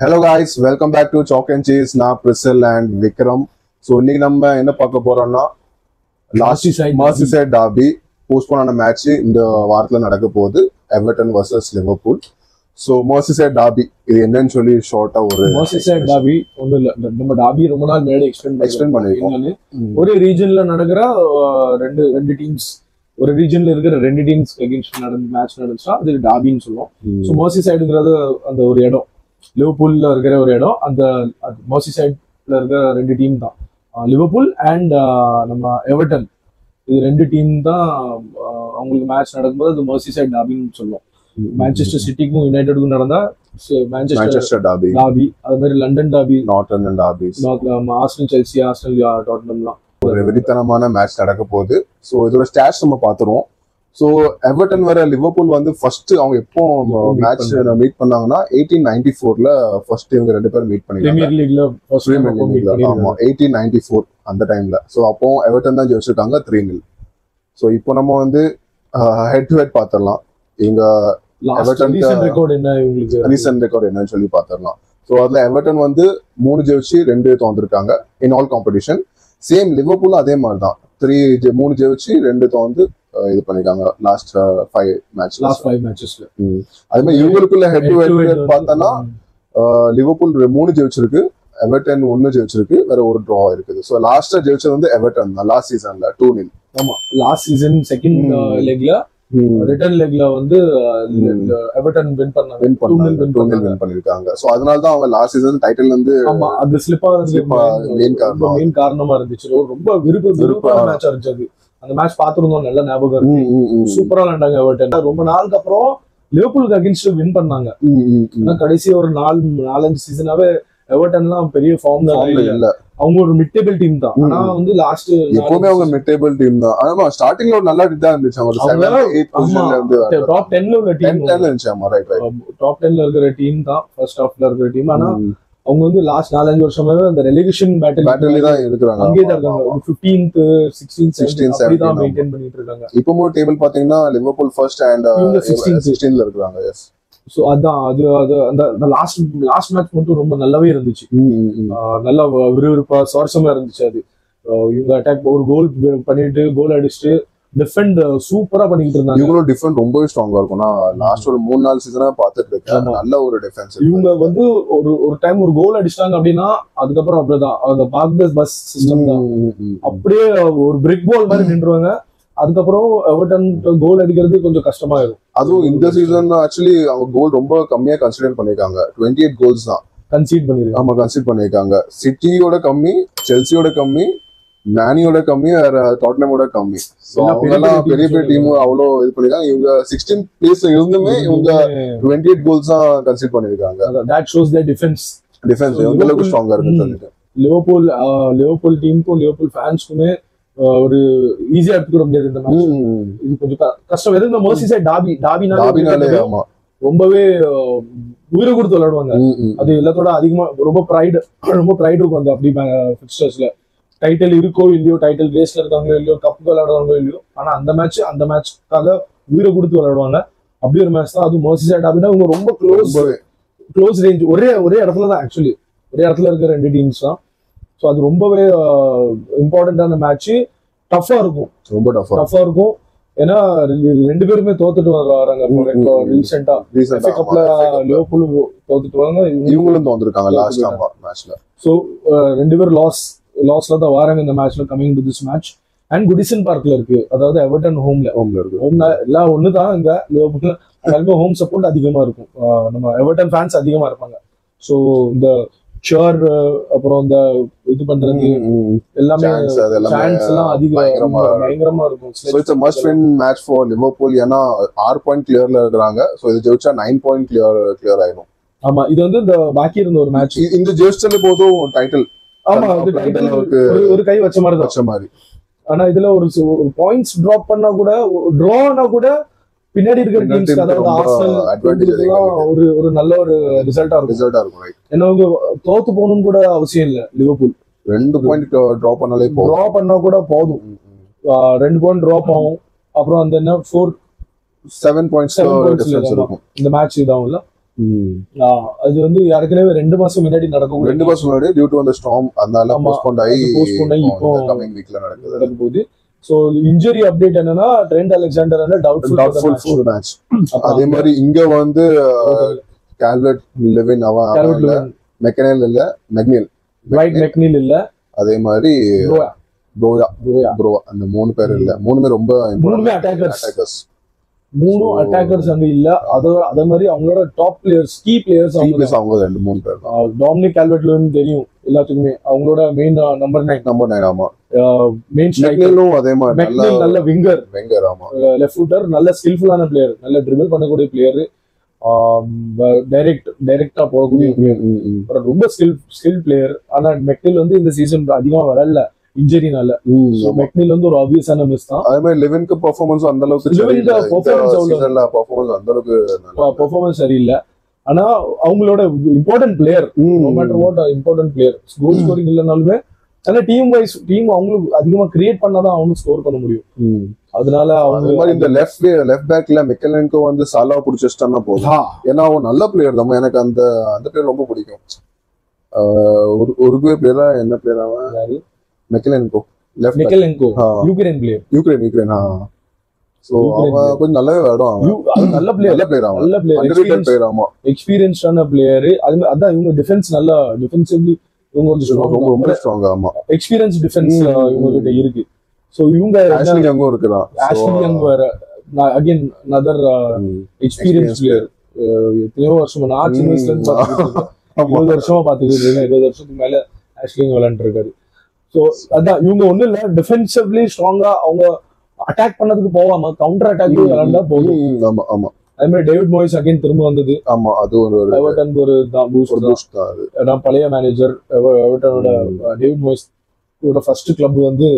Hello guys, welcome back to Chalk and Cheese. நான் Priscil and Vikram. So இன்னைக்கு நம்ம என்ன பார்க்க போறோம்னா Merseyside derby போஸ்ட்போன் ஆன மேட்ச் இந்த வாரத்துல நடக்க போகுது Everton vs Liverpool. So Merseyside derby இது என்னன்னு சொல்லி ஷார்ட்டா ஒரு Merseyside derby ஒண்ணு இல்ல, நம்ம derby ரொம்ப நாள் முன்னாடி எக்ஸ்பிளைன் பண்ணிருக்கோம். ஒரு ரீஜன்ல நடக்கிற ரெண்டு டீம்ஸ், ஒரு ரீஜன்ல இருக்கிற ரெண்டு டீம்ஸ் அகைன்ஸ்ட் மேட்ச் நடந்துச்சா அது டாபின்னு சொல்லுவோம். ஸோ Merseysideங்கிறது அந்த ஒரு இடம், லிவர்பூல்ல இருக்கிற ஒரு இடம். அந்த Merseysideல இருக்கிற ரெண்டு டீம் தான், லிவர்பூல் அண்ட் நம்ம எவர்டன். இது ரெண்டு டீம் தான் அவங்களுக்கு மேட்ச் நடக்கும்போது அது Merseyide டாபின்னு சொல்லுவோம். மான்செஸ்டர் சிட்டிக்கும் யுனைடெடுக்கும் நடந்தா மான்செஸ்டர் டாபி, அது மாதிரி London derby, northern derby, Arsenal Chelsea, Arsenal டாட்டனம்லாம் ஒரு வெறித்தனமான மேட்ச் நடக்க போகுது. ஸோ இதோட ஸ்டாட்ஸ் நம்ம பார்த்துருவோம். ஸோ எவர்டன் வர லிவர்பூல் வந்து ஃபர்ஸ்ட் அவங்க எப்போ மேட்ச் மீட் பண்ணாங்கன்னா 1894ல ஃபர்ஸ்ட் இவங்க ரெண்டு பேரும் மீட் பண்ணிருக்காங்க. ஆமா 1894 அந்த டைம்ல. ஸோ அப்போ எவர்டன் தான் ஜெயிச்சிருக்காங்க 3-0. ஸோ இப்போ நம்ம வந்து ஹெட் டு ஹெட் பார்த்துடலாம். இவங்க ரீசன்ட் ரெக்கார்ட் என்னன்னு சொல்லி பார்த்துடலாம். ஸோ அதுல எவர்டன் வந்து 3 ஜெயிச்சு 2 தோந்திருக்காங்க in all competition. Same Liverpool அதே மாதிரி தான் 3 ஜெயிச்சு 2 தோந்து இது பண்ணிருக்காங்க லாஸ்ட் 5 மேட்சஸ்ல. அது மாதிரி இவங்களுக்குள்ள ஹெட் டு ஹெட் பார்த்தோம்னா லிவர்பூல் 3 ஜெயிச்சிருக்கு, எவர்டன் 1 ஜெயிச்சிருக்கு, வேற ஒரு டிரா இருக்குது. ஸோ லாஸ்டா ஜெயிச்சது வந்து எவர்டன் தான் லாஸ்ட் சீசன்ல 2-0. ஆமா, லாஸ்ட் சீசன் செகண்ட் லெக்ல ரிட்டர்ன் லெக்ல வந்து எவர்டன் வின் பண்ணிருக்காங்க. சோ அதனால தான் அவங்க லாஸ்ட் சீசன் டைட்டில் வந்து அது ஸ்லிப்பா மெயின் காரணமா இருந்துச்சு. ரொம்ப விருப்பமான மேட்சா இருந்துச்சு அது. அந்த மேட்ச் பாத்துருந்தோம், நல்ல ஞாபகம் இருக்கு. சூப்பரா விளையாண்டாங்க எவர்டன். ரொம்ப நாளுக்கு அப்புறம் லிவர்பூலுக்கு அகைன்ஸ்ட் வின் பண்ணாங்க. கடைசி ஒரு 4-5 சீசனாவே எவர்டன்லாம் பெரிய ஃபார்ம் இல்ல. அவங்க ஒரு மிட் டேபிள் டீம் தான். ஆனா வந்து லாஸ்ட் எப்பவுமே அவங்க மிட் டேபிள் டீம் தான். ஆமா ஸ்டார்டிங்ல ஒரு நல்ல இதா இருந்துச்சு. அவங்க 7-8 பொசிஷன்ல இருந்து டாப் 10ல உள்ள டீம் இருந்துச்சு. ஆமா ரைட். டாப் 10ல இருக்கிற டீம் தான், ஃபர்ஸ்ட் ஹாஃப்ல இருக்கிற டீம். ஆனா அவங்க வந்து லாஸ்ட் 4-5 வருஷமாவே அந்த ரெலிகேஷன் பேட்டில் தான் இருக்காங்க. அங்கே தான் இருக்காங்க. 15th 16th அப்படி தான் மெயின்டைன் பண்ணிட்டு இருக்காங்க. இப்போ டேபிள் பாத்தீங்கன்னா லிவர்பூல் ஃபர்ஸ்ட் அண்ட் 16th இருக்காங்க. எஸ். சோ அதான் அது அந்த லாஸ்ட் மேட்ச் மட்டும் ரொம்ப நல்லாவே இருந்துச்சு. நல்லா விறுவிறுப்பா சுவாரஸ்யமா இருந்துச்சு. அது இவங்க அட்டாக் ஒரு கோல் பண்ணிட்டு கோல் அடிச்சுட்டு டிஃபெண்ட் சூப்பரா பண்ணிட்டு இருந்தாங்க. இவங்களோட டிஃபெண்ட் ரொம்பவே ஸ்ட்ராங்கா இருக்கும். நான் லாஸ்ட் ஒரு 3-4 சீசனா பாத்துட்டு இருக்கேன். நல்ல ஒரு டிஃபென்ஸ். இவங்க வந்து ஒரு டைம் ஒரு கோல் அடிச்சிட்டாங்க அப்படின்னா அதுக்கப்புறம் அப்படிதான் அந்த பஸ் சிஸ்டம் தான். அப்படியே ஒரு பிரிக் பால் மாதிரி நின்றுவாங்க. அதுக்கப்புறம் எவர்டன் கோல் அடிக்கிறது கொஞ்சம் கஷ்டமாயிடும். அதுவும் இந்த சீசன் ஆக்சுவலி அவங்க கோல் ரொம்ப கம்மியா கன்சிடர் பண்ணிருக்காங்க. 28 கோல்ஸ் தான் கன்சீட் பண்ணிருக்காங்க. ஆமா கன்சிடர் பண்ணிருக்காங்க. சிட்டியோட கம்மி, செல்சியோட கம்மி, மேனியோட கம்மி, டாட்டனமோட கம்மி. பெரிய பெரிய டீம் அவ்வளோ இது பண்ணிருக்காங்க. இவங்க 16th பிளேஸ்ல இருந்துமே இவங்க 28 கோல்ஸ் தான் கன்சிடர் பண்ணிருக்காங்க. தட் ஷோஸ் தி டிஃபென்ஸ் எந்த அளவுக்கு ஸ்ட்ராங்கா இருக்குன்னு. லிவர்பூல் டீமுக்கும் லிவர்பூல் ஃபேன்ஸ்க்குமே ஒரு ஈஸியா எடுத்துக்க முடியாது இந்த மேட்ச். இது கொஞ்சம் கஷ்டம். எது இந்த Merseyide டாபினாலே ரொம்பவே உயிரை கொடுத்து விளையாடுவாங்க. அது எல்லாத்தோட அதிகமா ரொம்ப ப்ரைடு இருக்கும் அந்த அப்படி ஃபிக்சர்ஸ்ல. டைட்டில் இருக்கோ இல்லையோ, டைட்டில் ரேஸ்ல இருக்காங்களோ இல்லையோ, கப் விளையாடுவாங்களோ இல்லையோ, ஆனா அந்த மேட்ச்க்காக உயிரை கொடுத்து விளையாடுவாங்க. அப்படி ஒரு மேட்ச் தான் அது Merseyide டாபினா. இவங்க ரொம்ப க்ளோஸ் ரேஞ்ச், ஒரே இடத்துல தான் ஆக்சுவலி ஒரே இடத்துல இருக்கிற ரெண்டு டீம்ஸ் தான். ஸோ அது ரொம்பவே இம்பார்ட்டன்டான மேட்ச். டஃபா இருக்கும், ரொம்ப டஃபா இருக்கும். ஏன்னா ரெண்டு பேருமே தோத்துட்டு வராங்க. ரீசெண்டா கப்ல லிவர்பூல் தோத்துட்டு வராங்க, இவங்களும் தோத்துருக்காங்க லாஸ்ட் மேட்ச்ல. ஸோ ரெண்டு பேரும் லாஸ்ல தான் வராங்க இந்த மேட்ச்ல. Coming to this match and Goodison பார்க்ல இருக்கு, அதாவது எவர்டன் ஹோம்ல எல்லாம் ஒண்ணுதான். இங்க லிவர்பூல் எல்லாருமே ஹோம் சப்போர்ட் அதிகமா இருக்கும். நம்ம எவர்டன் ஃபேன்ஸ் அதிகமா இருப்பாங்க. ஸோ இந்த ஷேர் அப்புறம் இந்த இது பண்றது எல்லாமே சான்ஸ் எல்லாம் பயங்கரமா இருக்கும். So it's a must win match for Liverpool. ஏன்னா 6 பாயிண்ட் கிளியர்ல இருக்காங்க. சோ இது ஜெயிச்சா 9 பாயிண்ட் கிளியர் ஆயிடும். ஆமா, இது வந்து இந்த பாக்கி இருந்த ஒரு மேட்ச். இந்த ஜெயிச்சாலே போதும் டைட்டில். ஆமா, அது டைட்டில் ஒரு கை வச்ச மாதிரி. ஆனா இதுல ஒரு பாயிண்ட்ஸ் டிராப் பண்ணா கூட, டிரானா கூட பின்னாடி இருக்கிற டீம்ஸ், அதாவது ஆர்சனல் ஒரு நல்ல ஒரு ரிசல்ட்டா இருக்கும். ஏன்னா அவங்க தோத்து போகணும்னு கூட அவசியம் இல்ல. லிவர்பூல் 2 பாயிண்ட் டிராப் பண்ணா கூட போதும். 2 பாயிண்ட் டிராப் ஆகும். அப்புறம் அந்த என்ன 7 points இந்த மேட்ச் இதாகும்ல. அது வந்து ஏற்கனவே 2 மாசம் முன்னாடி நடக்கும். 2 மாசம் முன்னாடி டியூ டு அந்த ஸ்டார்ம் அதனால போஸ்ட்போன் ஆகி இப்போ கமிங் வீக்ல நடக்கும் போது. சோ இன்ஜுரி அப்டேட் என்னன்னா ட்ரெண்ட் அலெக்சாண்டர் டவுட்ஃபுல் மேட்ச். அதே மாதிரி இங்க வந்து கால்வர்ட் லெவின் மெக்கனல் இல்ல மெக்னில் இல்ல, அதே மாதிரி ப்ரோயா அந்த 3 பேர் இல்ல. 3 ரொம்ப மூணுமே அட்டாக்கர்ஸ். 3 அட்டாக்கர்ஸ் அங்க இல்ல. அதே மாதிரி அவங்களோட டாப் பிளேயர்ஸ் கீ பிளேயர்ஸ் அவங்க 2-3 பேர். டாமினிக் கால்வர்ட்-லெவின் தெரியும் எல்லாத்துக்குமே, அவங்களோட மெயின் நம்பர் 9. ஆமா. மெயின் ஸ்ட்ரைக்கரும் அதே மாதிரி நல்ல விங்கர். ஆமா. லெஃப்ட் ஃபுட்டர், நல்ல ஸ்கில்ஃபுல்லான பிளேயர், நல்ல ட்ரிபிள் பண்ணக்கூடிய பிளேயர், டைரக்டா போகக்கூடிய பிளேயர், ரொம்ப ஸ்கில் பிளேயர். ஆனா மெக்னில் வந்து இந்த சீசன் அதிகமா வரல இன்ஜுரினால. மெக்னில் வந்து ஒரு ஆப்வியஸான மிஸ் தான். அதே மாதிரி லெவின்க்கு பெர்ஃபார்மன்ஸ் அந்த அளவுக்கு பெர்ஃபார்மன்ஸ் சரியில்லை. ஆனா அவங்களோட important player, no matter what important player, goal scoring இல்லைனாலுமே ஆனா டீம் அவங்களுக்கு அதிகமா கிரியேட் பண்ணாதான் அவங்களுக்கு ஸ்கோர் பண்ண முடியும். அதனால அவங்க இந்த லெஃப்ட் பேக்ல மெக்கலன்கோ வந்து சாலா புடிச்சிட்டான்னா போதும். ஏன்னா அவன் நல்ல பிளேயர் தான். எனக்கு அந்த பிளேயர் ரொம்ப பிடிக்கும். ஒரு பிளேயரா என்ன பிளேயர் அவன்? மெக்கலன்கோ யுக்ரைன் பிளேயர். சோ அவன் கொஞ்சம் நல்லாவே விளையாடுவான். நல்ல பிளேயர். ஆமா, எக்ஸ்பீரியன்ஸ்டான பிளேயர். அதான் இவங்க டிஃபென்ஸ் நல்லா டிஃபென்சிவ்லி இவங்க வந்து ரொம்ப ஸ்ட்ராங். ஆமா, எக்ஸ்பீரியன்ஸ் டிஃபென்ஸ் இவங்க கிட்ட இருக்கு. சோ இவங்க ஆஷ்லி யங்கும் இருக்குதான். ஆஷ்லி யங் வேற அகைன் another எக்ஸ்பீரியன்ஸ் பிளேயர். எத்தனையோ வருஷமா நான் சின்ன வயசுல இருந்து 20 வருஷமா பாத்துக்கிட்டு 20 வருஷத்துக்கு மேல ஆஷ்லி யங் விளையாண்டு இருக்காரு. சோ அதான் இவங்க ஒண்ணும் இல்ல, டிஃபென்சிவ்லி ஸ்ட்ராங்கா அவங்க அட்டாக் பண்ணதுக்கு போவாம கவுண்டர் அட்டாக் விளையாண்டா போதும். ஆமா ஆமா. அதே மாதிரி டேவிட் மோயிஸ் அகைன் திரும்ப வந்தது. ஆமா, அது ஒரு எவர்டனுக்கு ஒரு பூஸ்ட் தான். பழைய மேனேஜர் எவர்டனோட டேவிட் மோயிஸ் ஃபர்ஸ்ட் கிளப் வந்து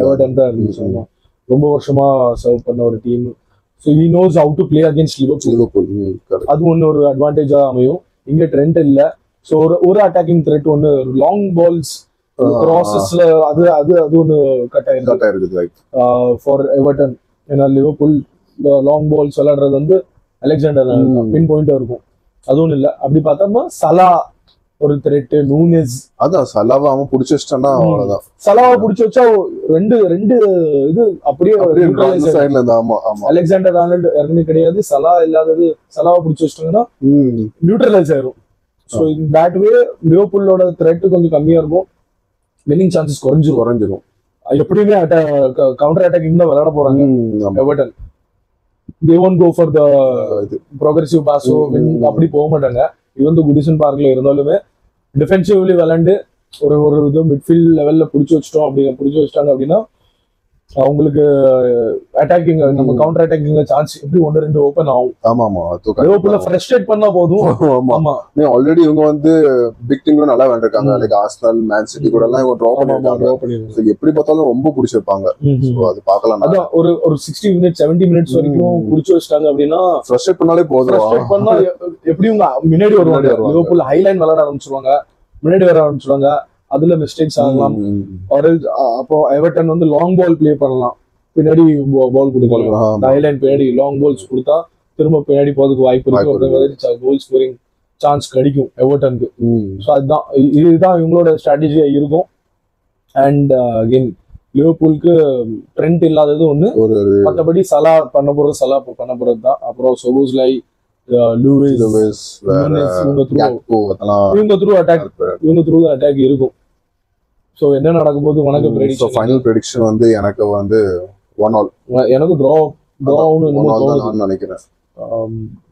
எவர்டன் தான் இருந்துச்சு. ரொம்ப வருஷமா சர்வ் பண்ண ஒரு டீம். So he knows how to play against Liverpool. அது ஒன்று ஒரு அட்வான்டேஜா அமையும். இங்க ட்ரெண்ட் இல்ல. ஸோ ஒரு அட்டாக்கிங் த்ரெட் ஒன்று, லாங் பால்ஸ் ப்ராசஸ்ல அது அது அது ஒன்று கட் ஆயிருக்கு ஃபார் எவர்டன். ஏன்னா லிவர்பூல் லாங் பால்ஸ் விளையாடுறது வந்து அலெக்சாண்டர் பின் பாயிண்டா இருக்கும். அதுவும் இல்ல. அப்படி பார்த்தோம்னா சலா ஒரு த்ரெட், நூனஸ். அதான் சலாவை அவன் புடிச்சு வச்சிட்டான்னா அவ்வளவுதான். சலாவை புடிச்சு வச்சா ரெண்டு இது அப்படியே சைடுல இருந்தா. ஆமா ஆமா. அலெக்சாண்டர் ஆர்னால்ட் ஏற்கனவே கிடையாது. சலா இல்லாதது சலாவை புடிச்சு வச்சிட்டாங்கன்னா நியூட்ரலைஸ் ஆயிரும். ஸோ இன் தட் வே லிவர்பூலோட த்ரெட் கொஞ்சம் கம்மியா இருக்கும். வின்னிங் சான்சஸ் குறைஞ்சிரும். எப்படியுமே கவுண்டர் அட்டாக்கிங் தான் விளையாட போறாங்க Everton. they won't go for the progressive pass அப்படி போக மாட்டாங்க. ஈவன் குடிசன் பார்க்ல இருந்தாலுமே டிஃபென்சிவ்லி விளையாண்டு ஒரு இது மிட்ஃபீல்ட் லெவல்ல புடிச்சு வச்சிட்டாங்க அப்படின்னா அவங்களுக்கு அட்டாக்கிங் நம்ம கவுண்டர் அட்டாக்கிங்ல சான்ஸ் எப்படி 1-2 ஓபன் ஆகும். ஆமா ஆமா. லிவர்பூல ஃப்ரஸ்ட்ரேட் பண்ணா போதும். ஆமா, ஆல்ரெடி இவங்க வந்து பிக் டீம் கூட நல்லா விளையாண்டிருக்காங்க. லைக் ஆர்சனல், மேன் சிட்டி கூட எல்லாம் இவங்க டிரா பண்ணிருக்காங்க. எப்படி பார்த்தாலும் ரொம்ப பிடிச்சிருப்பாங்க. அது பார்க்கலாம். அதான் ஒரு 60 மினிட்ஸ் 70 மினிட்ஸ் வரைக்கும் புடிச்சு வச்சிட்டாங்க அப்படின்னா ஃப்ரஸ்ட்ரேட் பண்ணாலே போதும். ஃப்ரஸ்ட்ரேட் பண்ணா எப்படி இவங்க முன்னாடி வருவாங்க. லிவர்பூல் ஹைலைன் விளையாட ஆரம்பிச்சிருவாங்க, முன்னாடி வர ஆரம்பிச்சிருவாங்க. அதுல மிஸ்டேக்ஸ் ஆகலாம். அப்போ எவர்டன் வந்து லாங் பால் பிளே பண்ணலாம், பின்னாடி பால் கொடுக்கலாம். ஹைலைன் பின்னாடி லாங் பால்ஸ் கொடுத்தா திரும்ப பின்னாடி போறதுக்கு வாய்ப்பு இருக்கு. கோல் ஸ்கோரிங் சான்ஸ் கிடைக்கும் எவர்டனுக்கு. ஸோ இதுதான் இவங்களோட ஸ்ட்ராட்டஜியா இருக்கும். அண்ட் அகெயின் லிவர்பூலுக்கு ட்ரெண்ட் இல்லாதது ஒண்ணு. மற்றபடி சலா பண்ண போறது தான். அப்புறம் சொபோஸ்லை, லூயிஸ் இவங்க த்ரூ அட்டாக் இருக்கும். சோ என்ன நடக்கும் போது உனக்கு ப்ரெடிக்ஷன்? ஃபைனல் ப்ரெடிக்ஷன் வந்து எனக்கு வந்து 1-1. எனக்கு டிரான்னு நினைக்கிறேன்.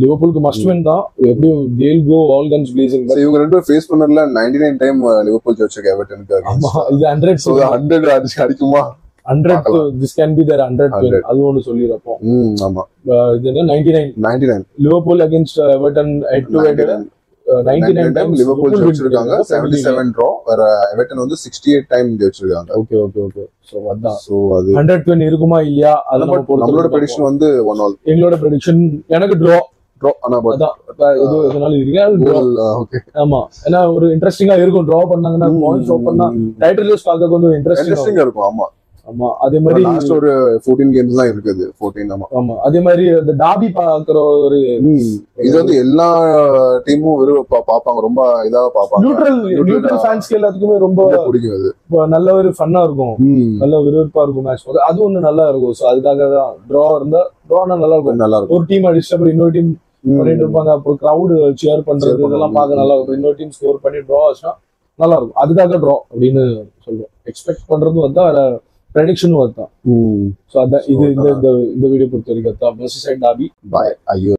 லிவர்பூலுக்கு மஸ்ட் வின் தான். எப்படியும் they'll go all guns blazing. But இவங்க ரெண்டு பேரும் ஃபேஸ் பண்ணறல 99 டைம் லிவர்பூல் ஜெயிச்சிருக்காங்க எவர்டனுக்கு. ஆமா, இது 100. So 100 அடிக்குமா? 100 this can be their 100th win. அது ஒன்னு சொல்லிரப்போம். ஆமா. இது என்ன 99 Liverpool against Everton head to head 99 time Liverpool ஜெயிச்சிருக்காங்க. 77 டிரா. வேற எவர்டன் வந்து 68 டைம் ஜெயிச்சிருக்காங்க. ஓகே. சோ அதான். சோ அது 100th win இருக்குமா இல்லையா அது நம்மளோட prediction வந்து 1-1. எங்களோட prediction எனக்கு டிரா. ஆனா அதான் இது இதனால இருக்கு. ஓகே. ஆமா, ஏன்னா ஒரு இன்ட்ரஸ்டிங்கா இருக்கும். டிரா பண்ணாங்கன்னா பாயிண்ட்ஸ் ட்ராப் பண்ணா டைட்டில் ரேஸ் பார்க்க கொஞ்சம் இன்ட்ரஸ்டிங்கா இருக்கும். ஆமா, ஆமா அதே மாதிரி லாஸ்ட் ஒரு 14 கேம்ஸ் தான் இருக்குது 14 ஆமா. ஆமா அதே மாதிரி அந்த டாபி பாக்குற ஒரு இது வந்து எல்லா டீமும் பாப்பாங்க, ரொம்ப இதா பாப்பாங்க. நியூட்ரல் ஃபேன்ஸ்க்கு எல்லாத்துக்குமே ரொம்ப பிடிக்கும் அது. நல்ல ஒரு ஃபன்னா இருக்கும், நல்ல விறுவிறுப்பா இருக்கும் மேட்ச். அது ஒண்ணு நல்லா இருக்கும். சோ அதுக்காக தான் டிரா இருந்தா டிரானா நல்லா இருக்கும். நல்லா இருக்கும். ஒரு டீம் அடிச்சு அப்புறம் இன்னொரு டீம் பண்ணிட்டு இருப்பாங்க, அப்புறம் கிரௌடு சேர் பண்றது இதெல்லாம் பார்க்க நல்லா இருக்கும். இன்னொரு டீம் ஸ்கோர் பண்ணி டிரா ஆச்சுன்னா நல்லா இருக்கும். அதுக்காக டிரா அப்படின்னு சொல்லுவோம். எக்ஸ்பெக்ட் பண்றதும் அதுதான், வேற ப்ரெடிக்ஷனும் அதுதான். சோ அதான் இது இந்த வீடியோ பொறுத்த வரைக்கும் மெர்சிசைட் டார்பி. பாய். ஐயோ